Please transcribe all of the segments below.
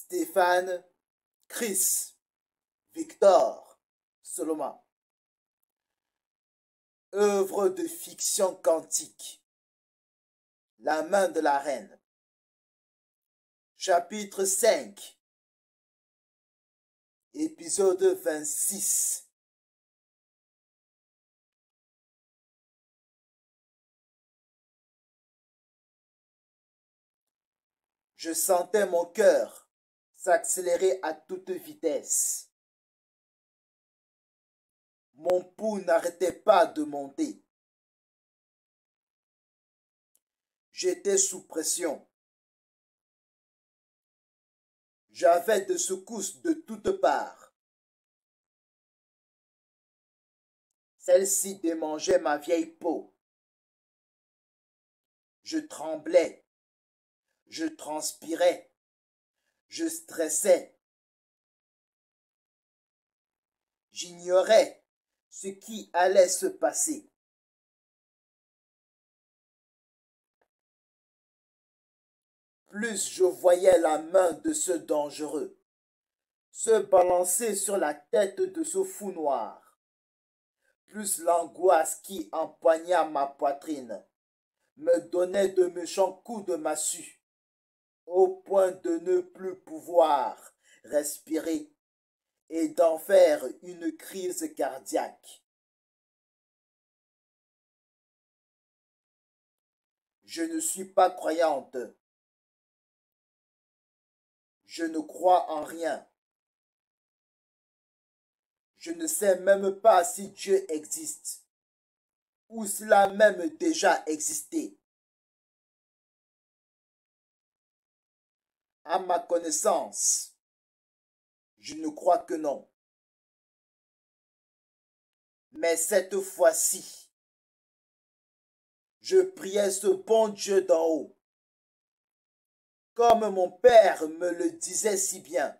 Stéphane, Chris, Victor, Solomon. Œuvre de fiction quantique. La main de la reine. Chapitre 5. Épisode 26. Je sentais mon cœur s'accélérer à toute vitesse. Mon pouls n'arrêtait pas de monter. J'étais sous pression. J'avais des secousses de toutes parts. Celle-ci démangeait ma vieille peau. Je tremblais. Je transpirais. Je stressais. J'ignorais ce qui allait se passer. Plus je voyais la main de ce dangereux se balancer sur la tête de ce fou noir, plus l'angoisse qui empoigna ma poitrine me donnait de méchants coups de massue, au point de ne plus pouvoir respirer et d'en faire une crise cardiaque. Je ne suis pas croyante. Je ne crois en rien. Je ne sais même pas si Dieu existe, ou s'il a même déjà existé. À ma connaissance, je ne crois que non. Mais cette fois-ci, je priais ce bon Dieu d'en haut, comme mon père me le disait si bien,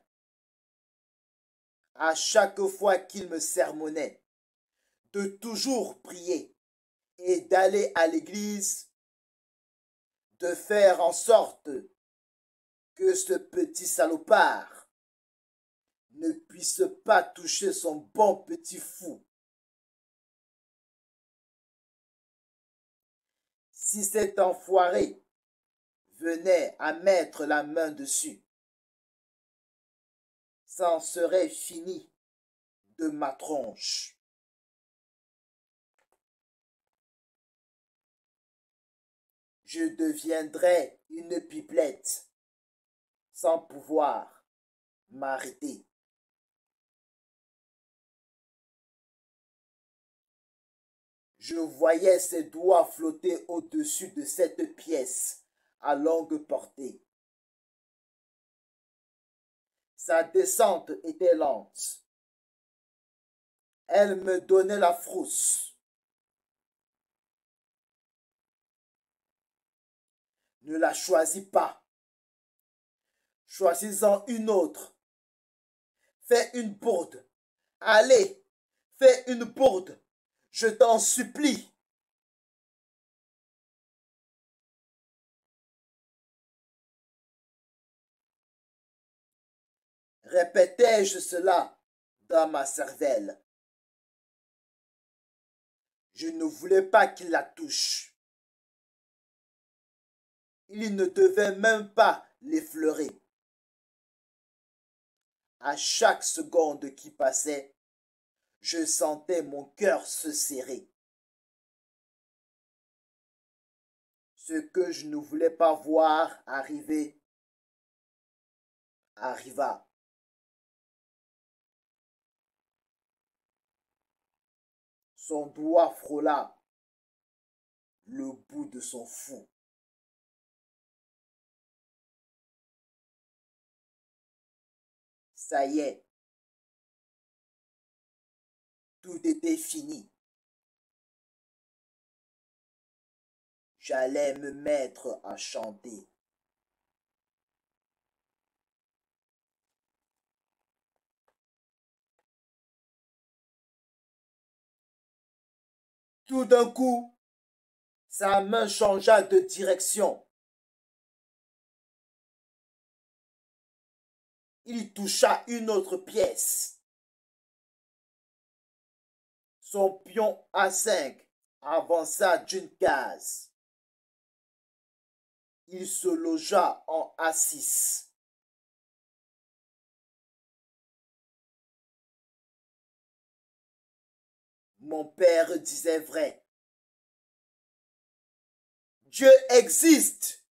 à chaque fois qu'il me sermonnait, de toujours prier et d'aller à l'église, de faire en sorte que ce petit salopard ne puisse pas toucher son bon petit fou. Si cet enfoiré venait à mettre la main dessus, ça en serait fini de ma tronche. Je deviendrais une pipelette sans pouvoir m'arrêter. Je voyais ses doigts flotter au-dessus de cette pièce à longue portée. Sa descente était lente. Elle me donnait la frousse. Ne la choisis pas. Choisis-en une autre. Fais une bourde. Allez, fais une bourde. Je t'en supplie. Répétais-je cela dans ma cervelle. Je ne voulais pas qu'il la touche. Il ne devait même pas l'effleurer. À chaque seconde qui passait, je sentais mon cœur se serrer. Ce que je ne voulais pas voir arriver, arriva. Son doigt frôla le bout de son fou. Ça y est, tout était fini. J'allais me mettre à chanter. Tout d'un coup, sa main changea de direction. il toucha une autre pièce. Son pion A5 avança d'une case. Il se logea en A6. Mon père disait vrai. Dieu existe.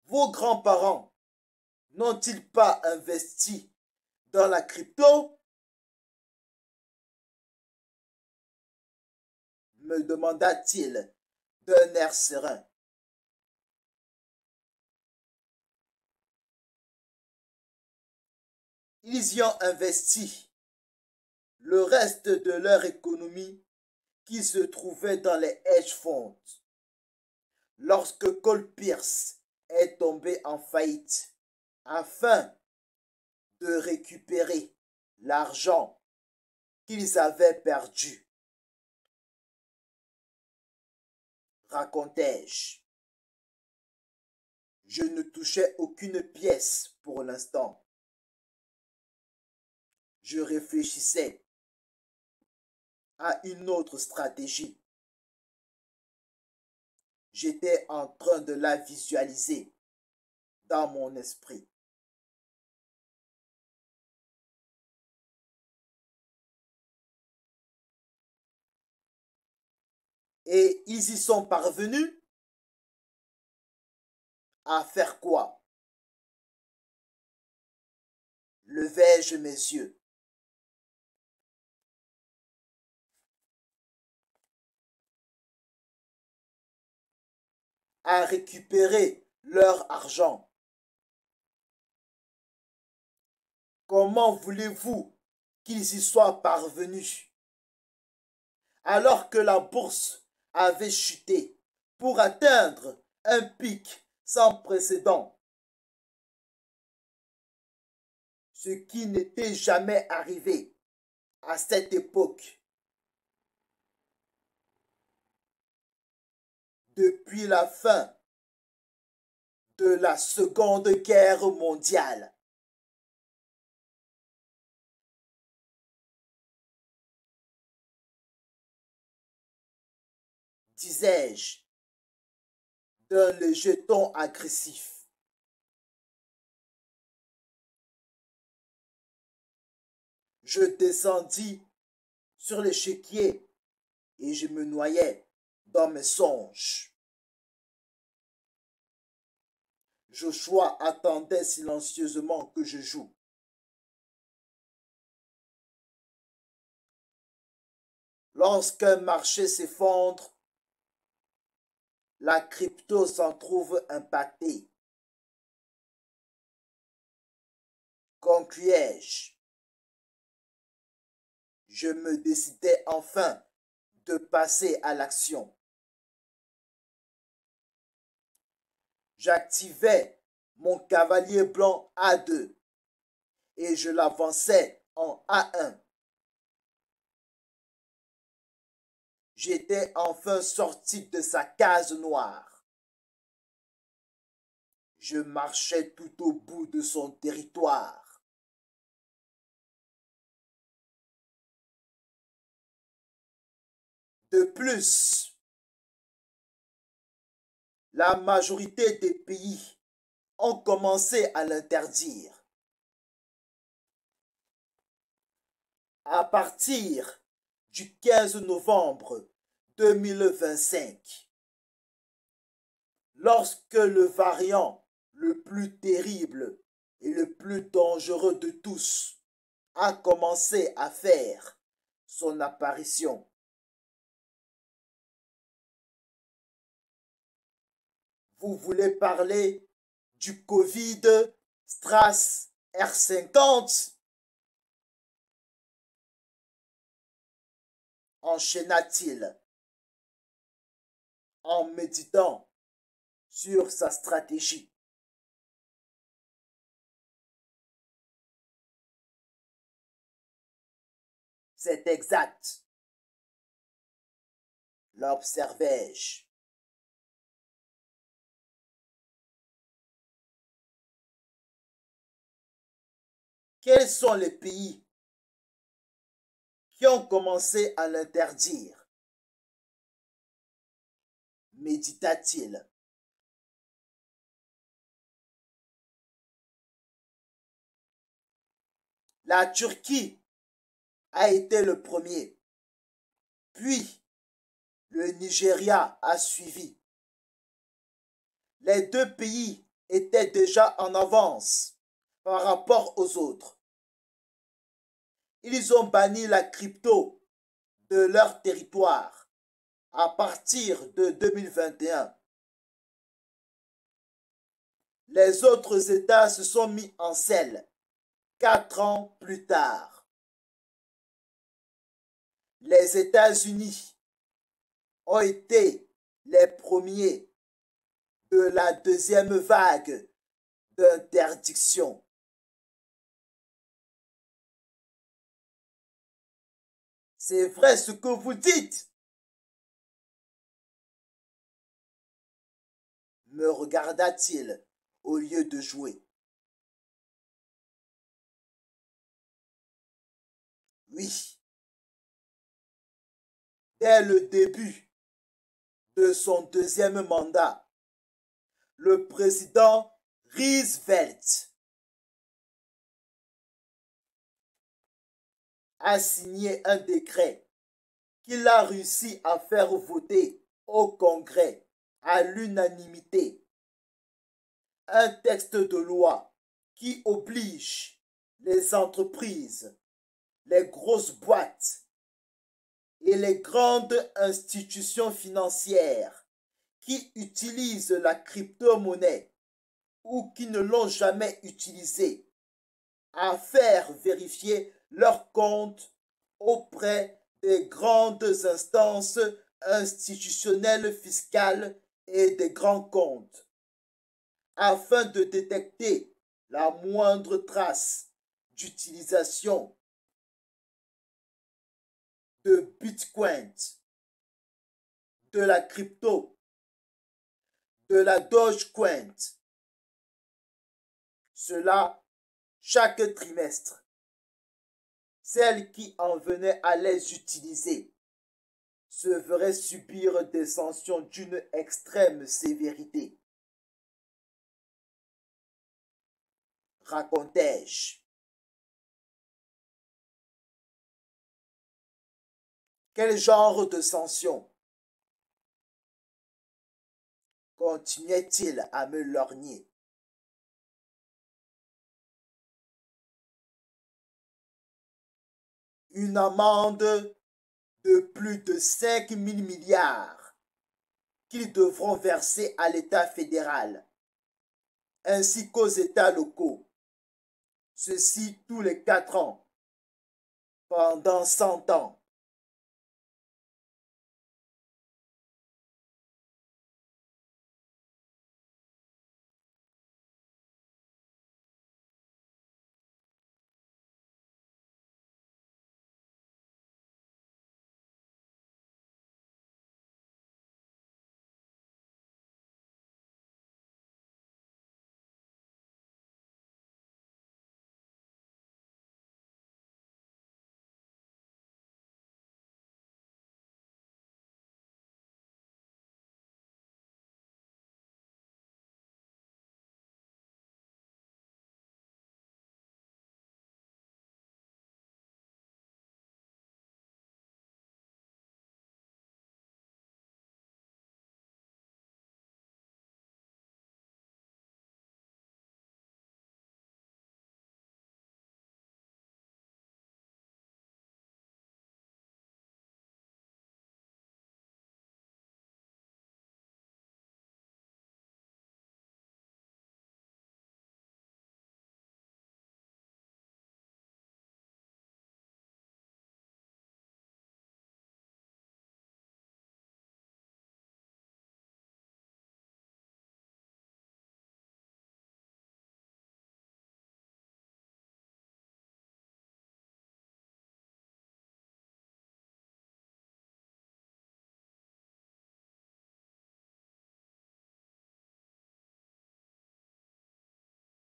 Vos grands-parents n'ont-ils pas investi dans la crypto? Me demanda-t-il d'un air serein. Ils y ont investi le reste de leur économie qui se trouvait dans les hedge funds. Lorsque Cole Pierce est tombé en faillite, afin de récupérer l'argent qu'ils avaient perdu, racontai-je. Je ne touchais aucune pièce pour l'instant. Je réfléchissais à une autre stratégie. J'étais en train de la visualiser dans mon esprit. Et ils y sont parvenus à faire quoi? Levai-je mes yeux. À récupérer leur argent. Comment voulez-vous qu'ils y soient parvenus alors que la bourse avait chuté pour atteindre un pic sans précédent, ce qui n'était jamais arrivé à cette époque depuis la fin de la Seconde Guerre mondiale. Disais-je, d'un jeton agressif. Je descendis sur l'échiquier et je me noyais dans mes songes. Joshua attendait silencieusement que je joue. Lorsqu'un marché s'effondre, la crypto s'en trouve impactée. Concluais-je. Je me décidai enfin de passer à l'action. J'activai mon cavalier blanc A2 et je l'avançai en A1. J'étais enfin sorti de sa case noire. Je marchais tout au bout de son territoire. De plus, la majorité des pays ont commencé à l'interdire. À partir du 15 novembre 2025, lorsque le variant le plus terrible et le plus dangereux de tous a commencé à faire son apparition. Vous voulez parler du Covid Stras R50? Enchaîna-t-il en méditant sur sa stratégie. C'est exact, l'observai-je. Quels sont les pays qui ont commencé à l'interdire? Médita-t-il. La Turquie a été le premier, puis le Nigeria a suivi. Les deux pays étaient déjà en avance par rapport aux autres. Ils ont banni la crypto de leur territoire à partir de 2021. Les autres États se sont mis en selle 4 ans plus tard. Les États-Unis ont été les premiers de la deuxième vague d'interdiction. C'est vrai ce que vous dites, me regarda-t-il au lieu de jouer. Oui. Dès le début de son deuxième mandat, le président Roosevelt a signé un décret qu'il a réussi à faire voter au Congrès à l'unanimité. Un texte de loi qui oblige les entreprises, les grosses boîtes et les grandes institutions financières qui utilisent la crypto-monnaie ou qui ne l'ont jamais utilisée à faire vérifier leurs comptes auprès des grandes instances institutionnelles fiscales et des grands comptes, afin de détecter la moindre trace d'utilisation de Bitcoin, de la crypto, de la Dogecoin. Cela chaque trimestre. Celles qui en venaient à les utiliser se verraient subir des sanctions d'une extrême sévérité. Racontai-je. Quel genre de sanctions? Continuait-il à me lorgner. Une amende de plus de 5 000 milliards qu'ils devront verser à l'État fédéral, ainsi qu'aux États locaux. Ceci tous les 4 ans, pendant 100 ans.